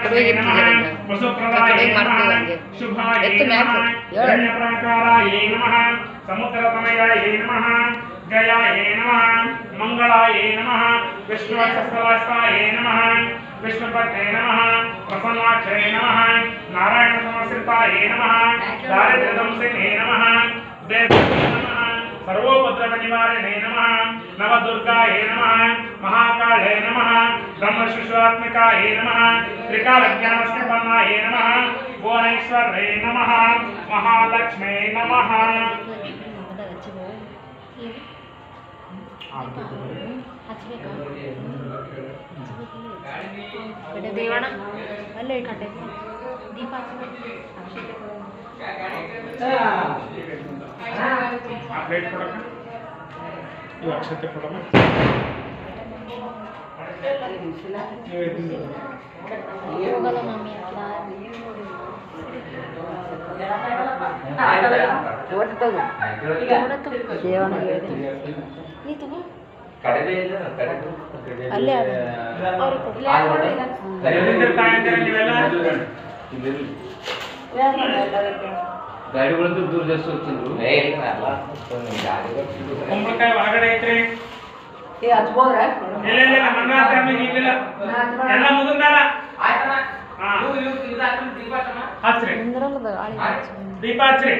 महालक्ष्मी नमः वसुप्रदाय नमः शुभाय नमः हिरण्यप्राकाराय नमः समुद्रतनयाय नमः जयाय नमः मंगलाय नमः विष्णुवक्षस्थलाय नमः विष्णुपते नमः प्रसन्नाक्षे नमः नारायण समश्रिताय नमः दारिद्र्यदंसिने नमः देवाय नमः सर्वोपद्रवनिवारिणे नमः नवदुर्गाय नमः महाकाले नमः ब्रह्मशिशुआत्मिकाय नमः त्रिकालज्ञानसम्पन्नाय नमः भुवनेश्वरे नमः महालक्ष्मे नमः ದೇವಣ್ಣ ಅಲ್ಲೇ ಕಟ್ಟೆ ದೀಪ ಅಕ್ಷತೆ ಕೊಡಮ್ಮ ಹೋಗಲ್ಲ ಮಮ್ಮಿ ನೀ ತಗೋ ಅಲ್ಲೇ ಗಾಡಿಗಳಂತೂ ದೂರ ಜಾಸ್ತಿ ಹೋಗ್ತಿದ್ರು ಕುಂಬಳಕಾಯಿ ಹೊರಗಡೆ ಐತ್ರಿ ಎಲ್ಲ ಮುಗಿದಾರ ಹಚ್ಚ್ರಿ ದೀಪ ಹಚ್ಚ್ರಿ